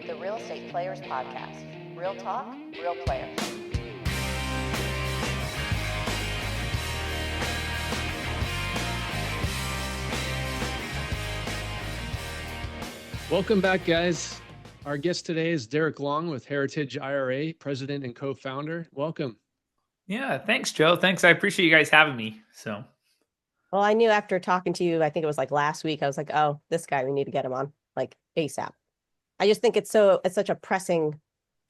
the Real Estate Players Podcast. Real talk, real players. Welcome back, guys. Our guest today is Derreck Long with Heritage IRA, president and co-founder. Welcome. Yeah, thanks, Joe. Thanks. I appreciate you guys having me. Well, I knew after talking to you, I think it was like last week, I was like, oh, this guy, we need to get him on like ASAP. I just think it's such a pressing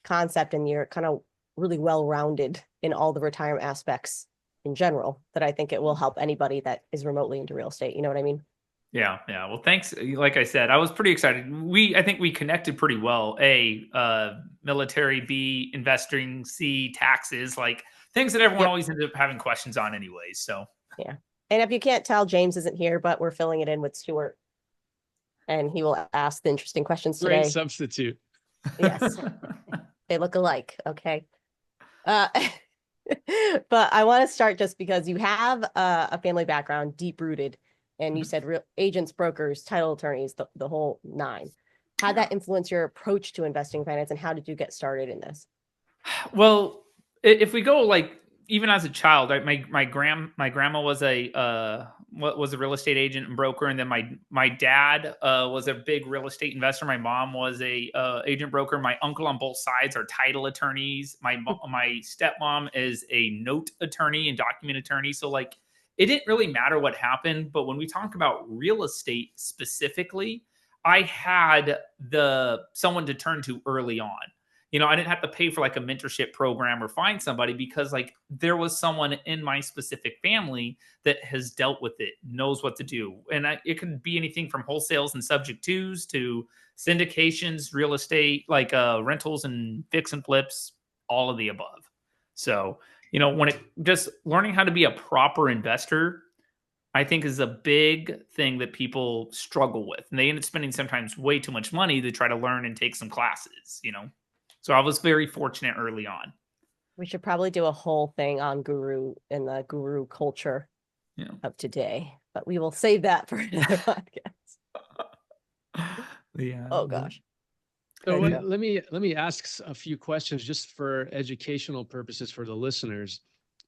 concept, and you're kind of really well-rounded in all the retirement aspects in general, that I think it will help anybody that is remotely into real estate. You know what I mean? Yeah. Well, thanks. Like I said, I was pretty excited. I think we connected pretty well. Military, B, investing, C, taxes, like things that everyone always ends up having questions on anyways. So yeah. And if you can't tell, James isn't here, but we're filling it in with Stuart, and he will ask the interesting questions today. Great substitute. Yes. They look alike. Okay. But I want to start just because you have a family background, deep rooted, and you said real agents, brokers, title attorneys, the whole nine. How'd that influence your approach to investing finance, and how did you get started in this? Well, if we go like even as a child, my grandma was a real estate agent and broker, and then my dad was a big real estate investor. My mom was a agent broker. My uncle on both sides are title attorneys. My stepmom is a note attorney and document attorney. So like it didn't really matter what happened. But when we talk about real estate specifically, I had someone to turn to early on. You know, I didn't have to pay for like a mentorship program or find somebody, because like there was someone in my specific family that has dealt with it, knows what to do. And it could be anything from wholesales and subject twos to syndications, real estate, like rentals and fix and flips, all of the above. So, you know, just learning how to be a proper investor, I think is a big thing that people struggle with. And they end up spending sometimes way too much money to try to learn and take some classes, you know? So I was very fortunate early on. We should probably do a whole thing on guru and the guru culture of today, but we will save that for another podcast. Yeah. Oh gosh. So let me ask a few questions just for educational purposes for the listeners.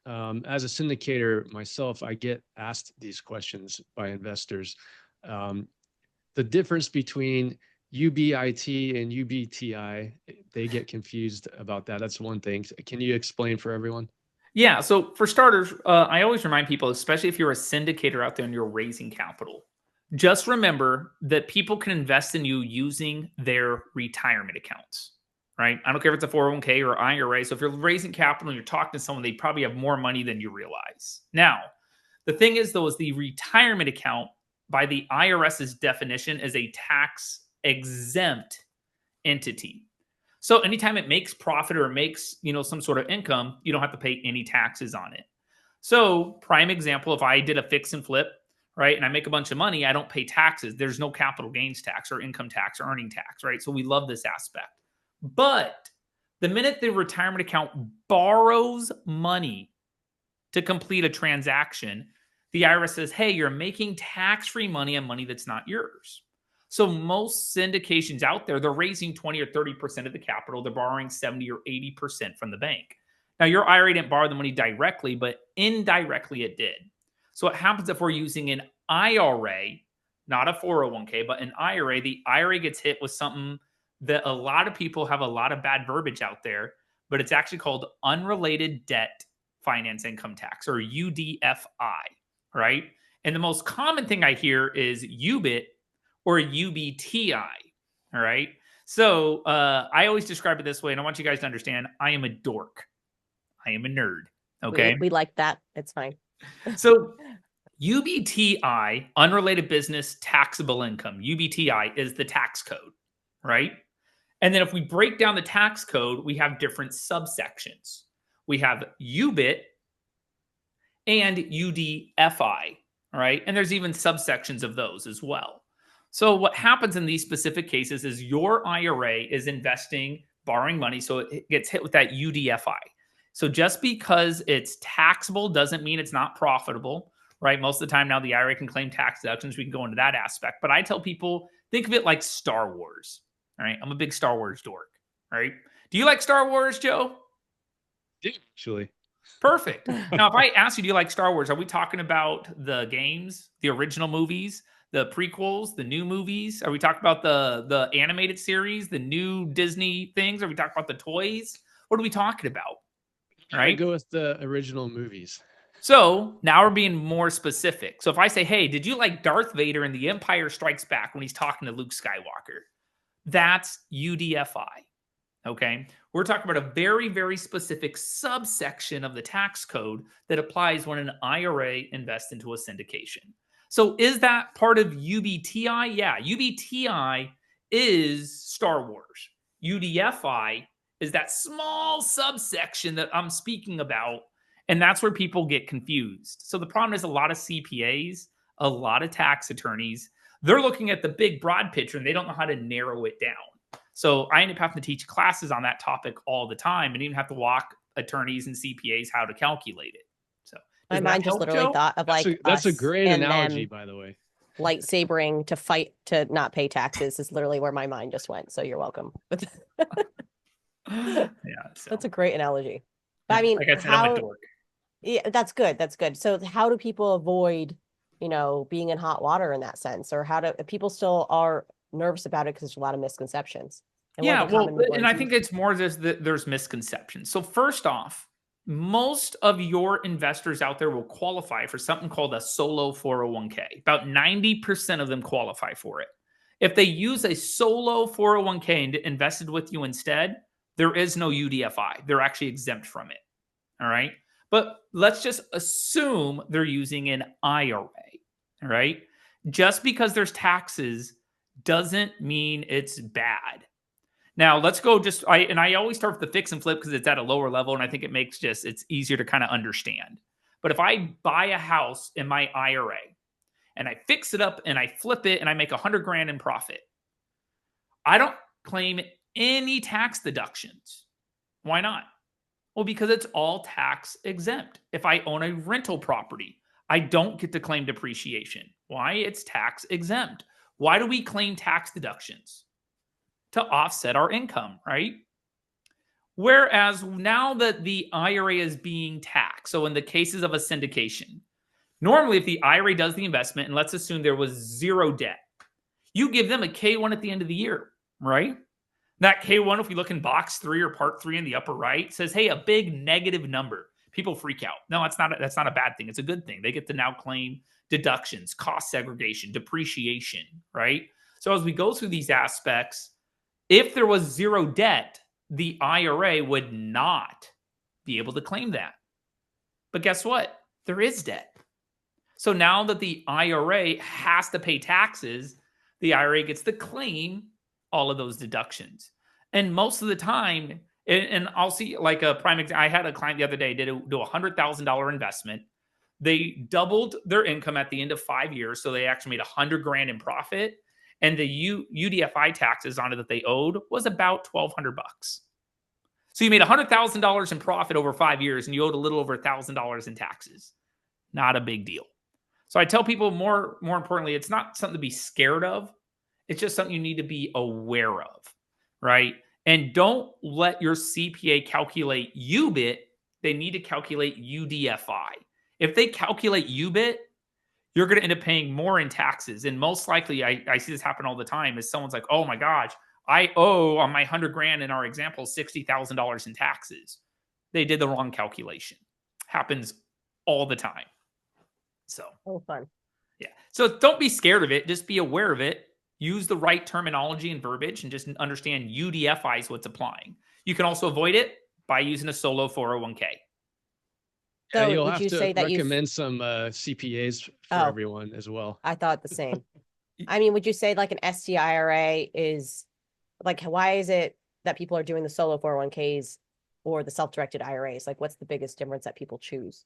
As a syndicator myself, I get asked these questions by investors. The difference between UBIT and UBTI, they get confused about that. That's one thing. Can you explain for everyone? Yeah. So for starters, I always remind people, especially if you're a syndicator out there and you're raising capital, just remember that people can invest in you using their retirement accounts, right? I don't care if it's a 401k or IRA. So if you're raising capital and you're talking to someone, they probably have more money than you realize. Now, the thing is though, is the retirement account by the IRS's definition is a tax exempt entity. So anytime it makes profit or makes, some sort of income, you don't have to pay any taxes on it. So prime example, if I did a fix and flip, right, and I make a bunch of money, I don't pay taxes. There's no capital gains tax or income tax or earning tax, right? So we love this aspect. But the minute the retirement account borrows money to complete a transaction, the IRS says, hey, you're making tax-free money on money that's not yours. So most syndications out there, they're raising 20 or 30% of the capital. They're borrowing 70 or 80% from the bank. Now, your IRA didn't borrow the money directly, but indirectly it did. So what happens if we're using an IRA, not a 401k, but an IRA, the IRA gets hit with something that a lot of people have a lot of bad verbiage out there, but it's actually called unrelated debt finance income tax, or UDFI, right? And the most common thing I hear is UBIT or UBTI, all right? So I always describe it this way, and I want you guys to understand, I am a dork. I am a nerd, okay? We like that. It's fine. So UBTI, unrelated business taxable income, UBTI is the tax code, right? And then if we break down the tax code, we have different subsections. We have UBIT and UDFI, all right? And there's even subsections of those as well. So what happens in these specific cases is your IRA is investing, borrowing money, so it gets hit with that UDFI. So just because it's taxable doesn't mean it's not profitable, right? Most of the time now the IRA can claim tax deductions. We can go into that aspect. But I tell people, think of it like Star Wars, All right. I'm a big Star Wars dork. All right. Do you like Star Wars, Joe? Actually. Perfect. Now, if I ask you, do you like Star Wars? Are we talking about the games, the original movies, the prequels, the new movies? Are we talking about the animated series, the new Disney things? Are we talking about the toys? What are we talking about? I Right. go with the original movies. So now we're being more specific. So if I say, hey, did you like Darth Vader in The Empire Strikes Back when he's talking to Luke Skywalker? That's UDFI. Okay. We're talking about a very, very specific subsection of the tax code that applies when an IRA invests into a syndication. So is that part of UBTI? Yeah. UBTI is Star Wars. UDFI is that small subsection that I'm speaking about. And that's where people get confused. So the problem is a lot of CPAs, a lot of tax attorneys, they're looking at the big broad picture and they don't know how to narrow it down. So I end up having to teach classes on that topic all the time and even have to walk attorneys and CPAs how to calculate it. So My does that mind just help, literally Joe? thought of like That's a us great and analogy, them by the way. lightsabering to fight to not pay taxes is literally where my mind just went. So you're welcome. Yeah, so That's a great analogy. But I yeah, mean, like I said, I'm a how, dork. yeah, that's good. That's good. So how do people avoid, you know, being in hot water in that sense? Or how do people still are nervous about it because there's a lot of misconceptions? And what Yeah, are the well, common and ones I you think it's more just that there's misconceptions. So first off, most of your investors out there will qualify for something called a solo 401k. About 90% of them qualify for it. If they use a solo 401k and invested with you instead, there is no UDFI. They're actually exempt from it. All right. But let's just assume they're using an IRA. All right. Just because there's taxes doesn't mean it's bad. Now let's go I always start with the fix and flip because it's at a lower level and I think it makes it's easier to kind of understand. But if I buy a house in my IRA and I fix it up and I flip it and I make 100 grand in profit, I don't claim any tax deductions. Why not? Well, because it's all tax exempt. If I own a rental property, I don't get to claim depreciation. Why? It's tax exempt. Why do we claim tax deductions? To offset our income, right? Whereas now that the IRA is being taxed, so in the cases of a syndication, normally if the IRA does the investment, and let's assume there was zero debt, you give them a K1 at the end of the year, right? That K1, if we look in box 3 or part 3 in the upper right, says, hey, a big negative number. People freak out. No, that's not a bad thing. It's a good thing. They get to now claim deductions, cost segregation, depreciation, right? So as we go through these aspects, if there was zero debt, the IRA would not be able to claim that. But guess what? There is debt. So now that the IRA has to pay taxes, the IRA gets to claim all of those deductions. And most of the time, and I'll see like a prime example. I had a client the other day do a $100,000 investment. They doubled their income at the end of 5 years. So they actually made 100 grand in profit. And the UDFI taxes on it that they owed was about $1,200 bucks. So you made $100,000 in profit over 5 years and you owed a little over $1,000 in taxes. Not a big deal. So I tell people more importantly, it's not something to be scared of. It's just something you need to be aware of, right? And don't let your CPA calculate UBIT. They need to calculate UDFI. If they calculate UBIT, you're going to end up paying more in taxes. And most likely, I see this happen all the time, is someone's like, oh my gosh, I owe on my 100 grand in our example, $60,000 in taxes. They did the wrong calculation. Happens all the time. So, fun. yeah. So don't be scared of it. Just be aware of it. Use the right terminology and verbiage and just understand UDFI is what's applying. You can also avoid it by using a solo 401k. Yeah, So you'll would have you to say that recommend some CPAs for everyone as well. I thought the same. I mean, would you say like an SDIRA is like, why is it that people are doing the solo 401ks or the self-directed IRAs? Like, what's the biggest difference that people choose?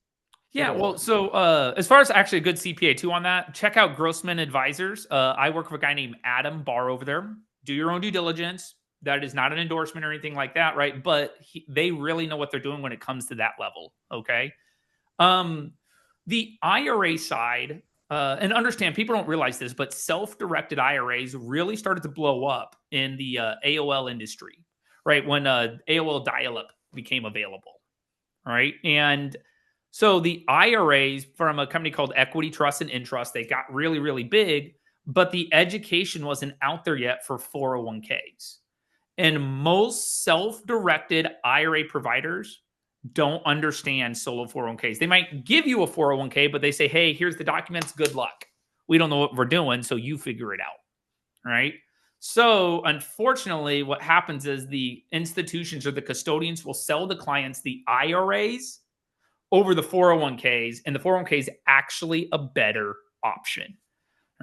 Yeah, well, so as far as actually a good CPA too on that, check out Grossman Advisors. I work with a guy named Adam Barr over there. Do your own due diligence. That is not an endorsement or anything like that, right? But they really know what they're doing when it comes to that level, okay? The IRA side, and understand, people don't realize this, but self-directed IRAs really started to blow up in the AOL industry, right? When AOL dial-up became available, right? And so the IRAs from a company called Equity Trust and Intrust, they got really, really big, but the education wasn't out there yet for 401ks. And most self-directed IRA providers don't understand solo 401ks. They might give you a 401k, but they say, hey, here's the documents. Good luck. We don't know what we're doing, so you figure it out. Right? So unfortunately, what happens is the institutions or the custodians will sell the clients the IRAs over the 401ks, and the 401k is actually a better option.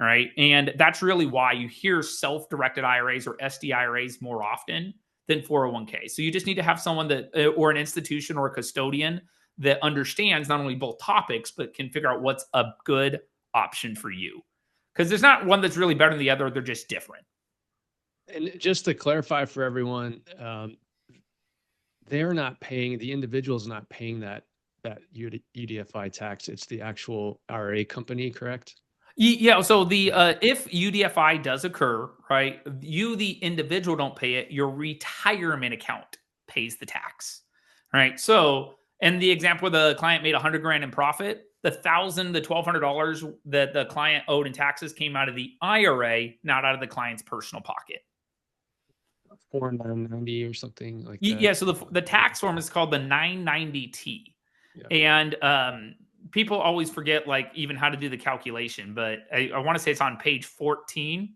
All right. And that's really why you hear self-directed IRAs or SDIRAs more often than 401k. So you just need to have someone that, or an institution or a custodian that understands not only both topics, but can figure out what's a good option for you. Because there's not one that's really better than the other. They're just different. And just to clarify for everyone, they're not paying, the individual's not paying that UDFI tax. It's the actual IRA company, correct? Yeah. So the if UDFI does occur, right, you, the individual, don't pay it. Your retirement account pays the tax, right? So, and the example where the client made $100,000 in profit, the $1,200 that the client owed in taxes came out of the IRA, not out of the client's personal pocket. 4990 or something like that. Yeah. So the tax form is called the 990T, Yeah. and people always forget like even how to do the calculation, but I want to say it's on page 14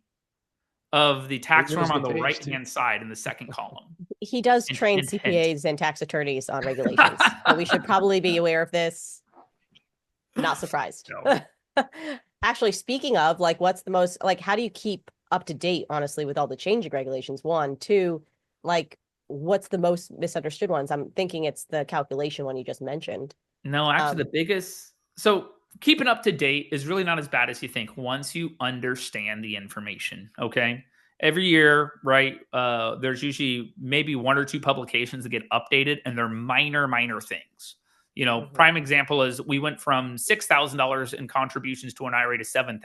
of the tax form on the right-hand side in the second column. He does train CPAs and tax attorneys on regulations. So we should probably be aware of this. Not surprised. No. Actually, speaking of, like, what's the most, like, how do you keep up to date, honestly, with all the changing regulations? One, two, like, what's the most misunderstood ones? I'm thinking it's the calculation one you just mentioned. No, actually the biggest, so keeping up to date is really not as bad as you think once you understand the information. Okay. Every year, right? There's usually maybe one or two publications that get updated, and they're minor things. You know, prime example is we went from $6,000 in contributions to an IRA to $7,000.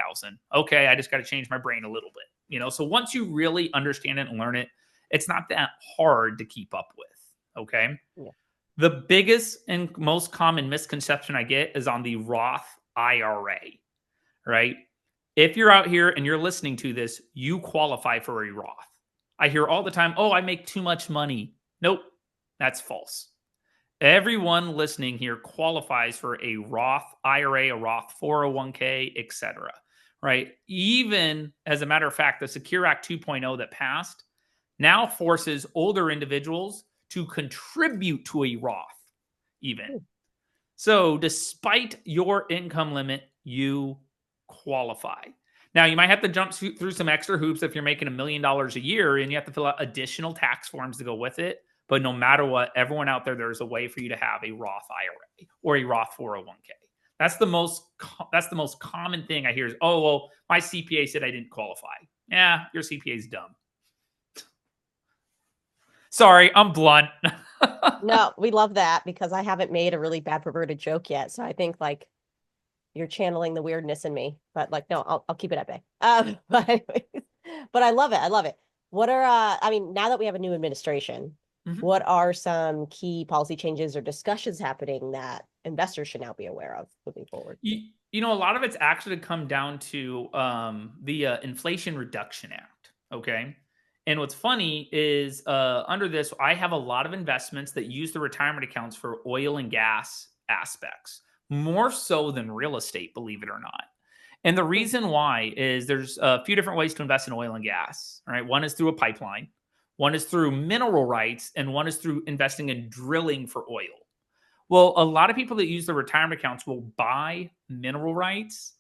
Okay, I just got to change my brain a little bit. You know, so once you really understand it and learn it, it's not that hard to keep up with. Okay. Yeah. The biggest and most common misconception I get is on the Roth IRA, right? If you're out here and you're listening to this, you qualify for a Roth. I hear all the time, oh, I make too much money. Nope, that's false. Everyone listening here qualifies for a Roth IRA, a Roth 401k, etc. Right? Even as a matter of fact, the Secure Act 2.0 that passed now forces older individuals to contribute to a Roth even. So despite your income limit, you qualify. Now, you might have to jump through some extra hoops if you're making $1 million a year and you have to fill out additional tax forms to go with it. But no matter what, everyone out there, there's a way for you to have a Roth IRA or a Roth 401k. That's the most common thing I hear is, oh, well, my CPA said I didn't qualify. Yeah, your CPA is dumb. Sorry, I'm blunt. No, we love that because I haven't made a really bad perverted joke yet. So I think like you're channeling the weirdness in me, but like, no, I'll keep it at bay. But anyways, but I love it. I love it. What are, I mean, now that we have a new administration, what are some key policy changes or discussions happening that investors should now be aware of moving forward? You know, a lot of it's actually come down to the Inflation Reduction Act. Okay. And what's funny is under this, I have a lot of investments that use the retirement accounts for oil and gas aspects, more so than real estate, believe it or not. And the reason why is there's a few different ways to invest in oil and gas. All right. One is through a pipeline, one is through mineral rights, and one is through investing in drilling for oil. Well, a lot of people that use the retirement accounts will buy mineral rights,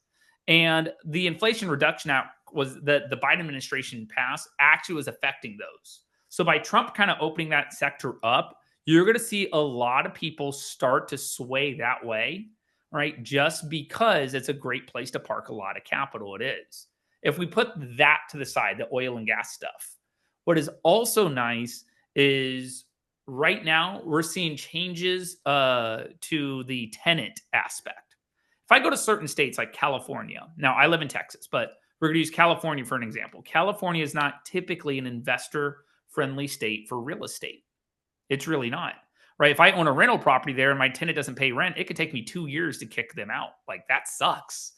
and the Inflation Reduction Act was that the Biden administration passed actually was affecting those. So by Trump kind of opening that sector up, you're going to see a lot of people start to sway that way, right? Just because it's a great place to park a lot of capital. It is. If we put that to the side, the oil and gas stuff, what is also nice is right now we're seeing changes to the tenant aspect. If I go to certain states like California, now I live in Texas, but we're going to use California for an example. California is not typically an investor-friendly state for real estate. It's really not, right? If I own a rental property there and my tenant doesn't pay rent, it could take me 2 years to kick them out. Like, that sucks.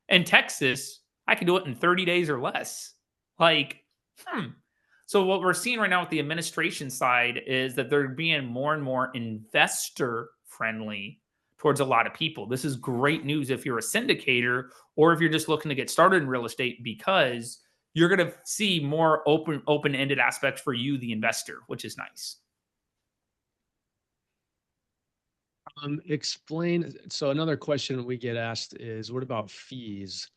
In Texas, I can do it in 30 days or less. Like, So what we're seeing right now with the administration side is that they're being more and more investor friendly towards a lot of people. This is great news if you're a syndicator or if you're just looking to get started in real estate, because you're going to see more open-ended aspects for you, the investor, which is nice. Explain. So another question we get asked is, what about fees?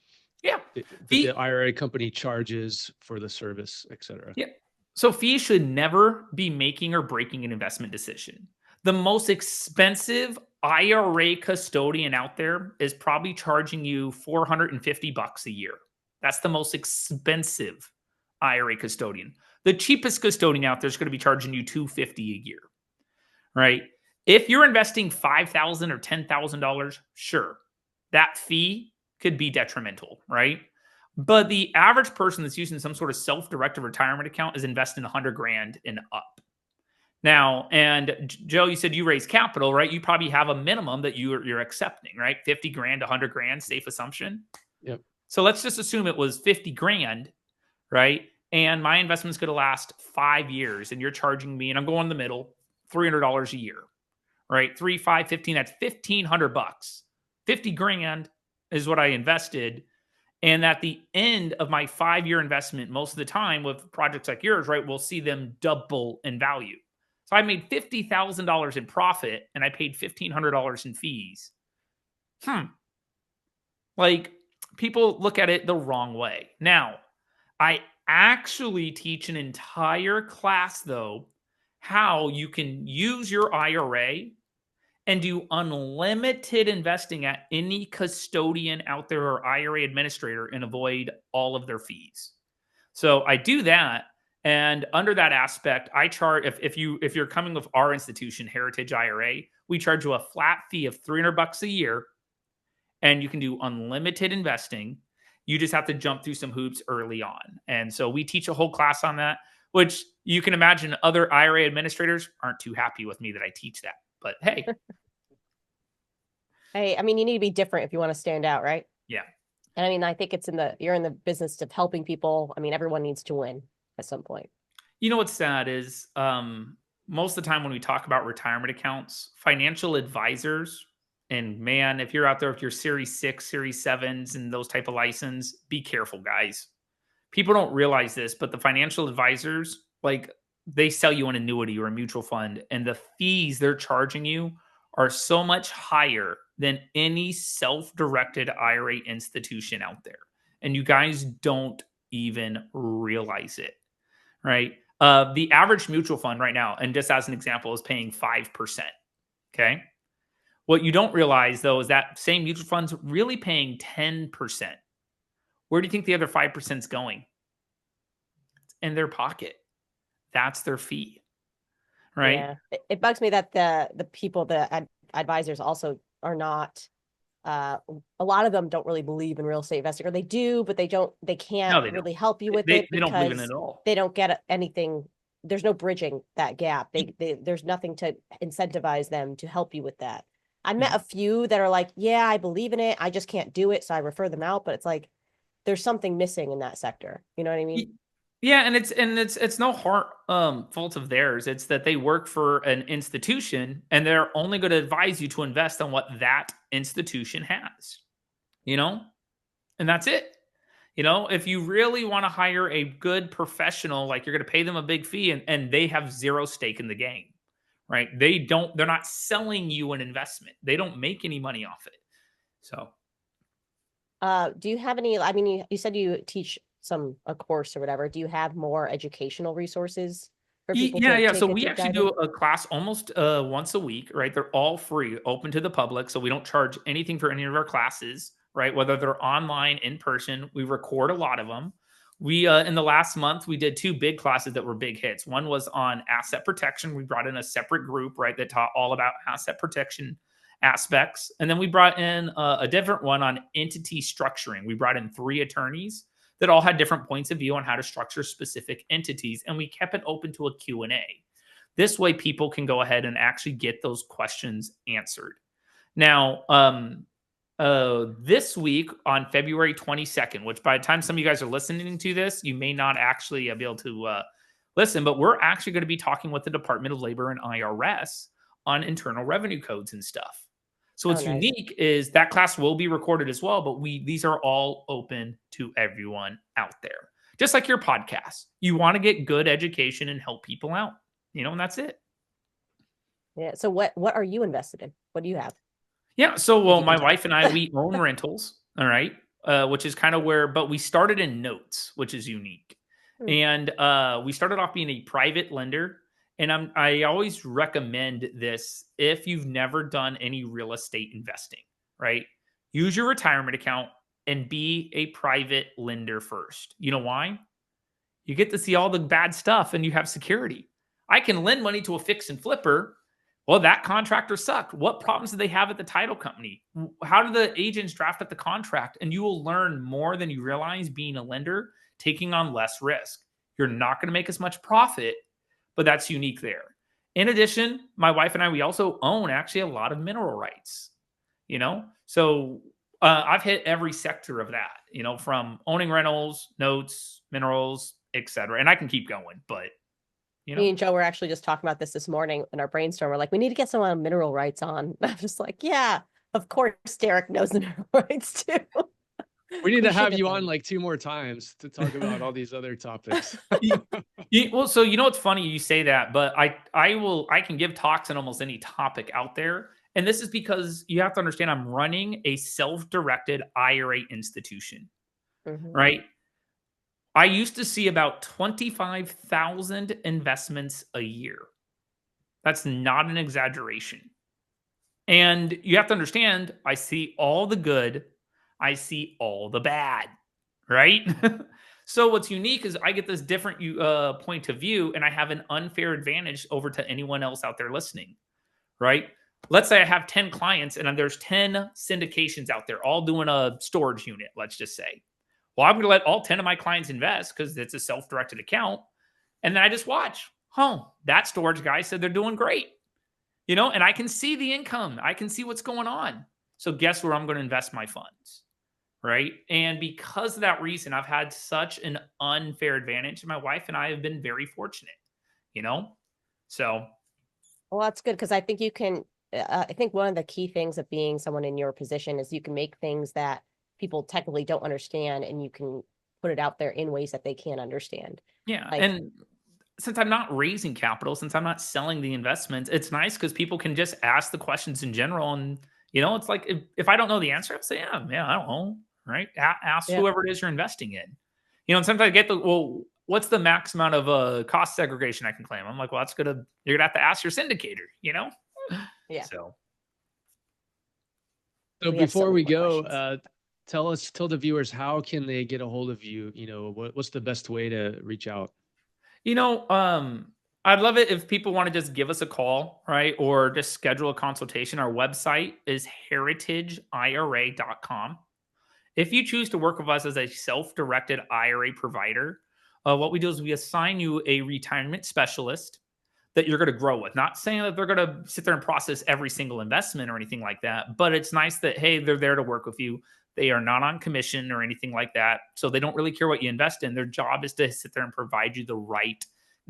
Yeah. That the IRA company charges for the service, et cetera. Yeah. So fees should never be making or breaking an investment decision. The most expensive IRA custodian out there is probably charging you $450 a year. That's the most expensive IRA custodian. The cheapest custodian out there is going to be charging you $250 a year, right? If you're investing $5,000 or $10,000, sure, that fee could be detrimental, right? But the average person that's using some sort of self-directed retirement account is investing 100 grand and up. Now, and Joe, you said you raise capital, right? You probably have a minimum that you're accepting, right? 50 grand, 100 grand, safe assumption. Yep. So let's just assume it was 50 grand, right? And my investment's going to last 5 years, and you're charging me, and I'm going in the middle, $300 a year, right? 3, 5, 15, that's $1,500. 50 grand is what I invested. And at the end of my 5-year investment, most of the time with projects like yours, right, we'll see them double in value. So I made $50,000 in profit and I paid $1,500 in fees. Like, people look at it the wrong way. Now, I actually teach an entire class, though, how you can use your IRA and do unlimited investing at any custodian out there or IRA administrator and avoid all of their fees. So I do that. And under that aspect, I charge, if you're coming with our institution, Heritage IRA, we charge you a flat fee of $300 a year, and you can do unlimited investing. You just have to jump through some hoops early on. And so we teach a whole class on that, which you can imagine other IRA administrators aren't too happy with me that I teach that. But hey. Hey, I mean, you need to be different if you want to stand out, right? Yeah. And I mean, I think you're in the business of helping people. I mean, everyone needs to win at some point. You know what's sad is most of the time when we talk about retirement accounts, financial advisors, and man, if you're out there with your Series 6, Series 7s and those type of license, be careful, guys. People don't realize this, but the financial advisors, like, they sell you an annuity or a mutual fund, and the fees they're charging you are so much higher than any self-directed IRA institution out there. And you guys don't even realize it, right? The average mutual fund right now, and just as an example, is paying 5%, okay? What you don't realize, though, is that same mutual fund's really paying 10%. Where do you think the other 5% is going? It's in their pocket. That's their fee, right? Yeah. It bugs me that the people, the advisors also are not, a lot of them don't really believe in real estate investing, or they do, but they can't really help you with it. They don't believe in it because at all. they don't get anything. There's no bridging that gap. There's nothing to incentivize them to help you with that. I met a few that are like, yeah, I believe in it, I just can't do it, so I refer them out. But it's like, there's something missing in that sector. You know what I mean? Yeah, and it's no fault of theirs. It's that they work for an institution and they're only going to advise you to invest on what that institution has, and that's it. If you really want to hire a good professional, like, you're going to pay them a big fee, and they have zero stake in the game, right? They're not selling you an investment. They don't make any money off it. So, do you have any, I mean, you said you teach a course or whatever. Do you have more educational resources for people? Yeah. So we actually do a class almost once a week, right? They're all free, open to the public. So we don't charge anything for any of our classes, right? Whether they're online, in person, we record a lot of them. We, in the last month, we did 2 big classes that were big hits. One was on asset protection. We brought in a separate group, right, that taught all about asset protection aspects. And then we brought in a different one on entity structuring. We brought in 3 attorneys that all had different points of view on how to structure specific entities. And we kept it open to a Q&A. This way people can go ahead and actually get those questions answered. Now, this week on February 22nd, which by the time some of you guys are listening to this, you may not actually be able to listen, but we're actually going to be talking with the Department of Labor and IRS on internal revenue codes and stuff. So what's unique is that class will be recorded as well, but these are all open to everyone out there. Just like your podcast. You want to get good education and help people out, and that's it. Yeah. So what are you invested in? What do you have? Yeah. So, my wife and I, we own rentals. All right. Which is kind of but we started in notes, which is unique. And we started off being a private lender. And I always recommend this if you've never done any real estate investing, right? Use your retirement account and be a private lender first. You know why? You get to see all the bad stuff and you have security. I can lend money to a fix and flipper. Well, that contractor sucked. What problems do they have at the title company? How do the agents draft up the contract? And you will learn more than you realize being a lender, taking on less risk. You're not going to make as much profit, but that's unique there. In addition, my wife and I, we also own actually a lot of mineral rights, So I've hit every sector of that, from owning rentals, notes, minerals, etc. And I can keep going, but me and Joe were actually just talking about this morning in our brainstorm. We're like, we need to get someone mineral rights on. I'm just like, yeah, of course, Derreck knows the mineral rights too. We need to have you on like 2 more times to talk about all these other topics. Well, so what's funny you say that, but I can give talks on almost any topic out there. And this is because you have to understand I'm running a self-directed IRA institution, right? I used to see about 25,000 investments a year. That's not an exaggeration. And you have to understand, I see all the good, I see all the bad, right? So what's unique is I get this different point of view, and I have an unfair advantage over to anyone else out there listening, right? Let's say I have 10 clients and there's 10 syndications out there, all doing a storage unit, let's just say. Well, I'm going to let all 10 of my clients invest because it's a self-directed account. And then I just watch. That storage guy said they're doing great. And I can see the income. I can see what's going on. So guess where I'm going to invest my funds, right? And because of that reason, I've had such an unfair advantage. My wife and I have been very fortunate, So. Well, that's good because I think you can, I think one of the key things of being someone in your position is you can make things that people technically don't understand and you can put it out there in ways that they can't understand. Yeah. And since I'm not raising capital, since I'm not selling the investments, it's nice because people can just ask the questions in general. And, it's like, if I don't know the answer, I'll say, yeah, I don't know. Right. Ask whoever it is you're investing in, and sometimes I get what's the max amount of cost segregation I can claim? I'm like, well, you're going to have to ask your syndicator, Yeah. So before we go, tell the viewers, how can they get a hold of you? What's the best way to reach out? I'd love it if people want to just give us a call, right? Or just schedule a consultation. Our website is heritageira.com. If you choose to work with us as a self-directed IRA provider, what we do is we assign you a retirement specialist that you're going to grow with. Not saying that they're going to sit there and process every single investment or anything like that, but it's nice that, hey, they're there to work with you. They are not on commission or anything like that. So they don't really care what you invest in. Their job is to sit there and provide you the right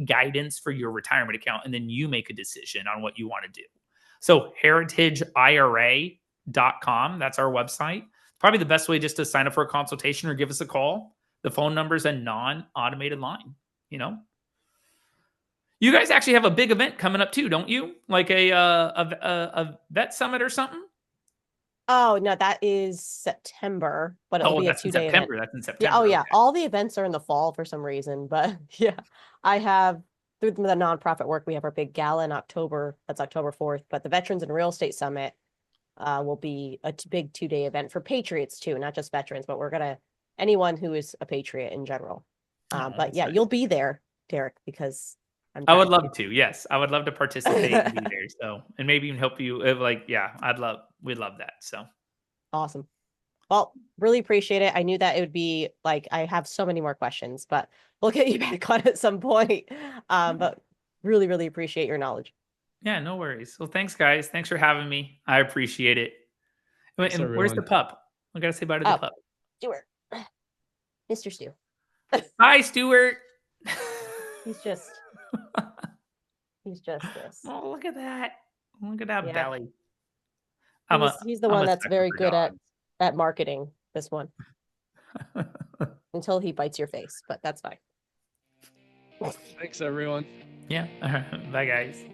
guidance for your retirement account. And then you make a decision on what you want to do. So heritageira.com, that's our website. Probably the best way just to sign up for a consultation or give us a call. The phone number is a non-automated line, You guys actually have a big event coming up too, don't you? Like a vet summit or something? Oh, no, that is September, but it'll be a 2-day event. That's in September. Yeah, okay. All the events are in the fall for some reason, but yeah, I have through the nonprofit work, we have our big gala in October. That's October 4th, but the Veterans and Real Estate Summit will be a big 2-day event for patriots too, not just veterans, but we're going to anyone who is a patriot in general. But yeah, you'll be there, Derreck, because I would love to. Yes, I would love to participate and be there. So, and maybe even help you. Yeah, we'd love that. So Awesome. Well, really appreciate it. I knew that it would be like, I have so many more questions, but we'll get you back on at some point. But really, really appreciate your knowledge. yeah, no worries. Well, thanks, guys. Thanks for having me. I appreciate it. Thanks, And where's the everyone. pup? I gotta say bye to the pup. Stuart, Mr. Stu. Hi, Stuart. He's just this. Oh, look at that. Look at that Yeah. belly. He's the I'm one a that's sucker very for good dogs. at marketing, this one, until he bites your face, but that's fine. Thanks, everyone. Yeah. Bye, guys.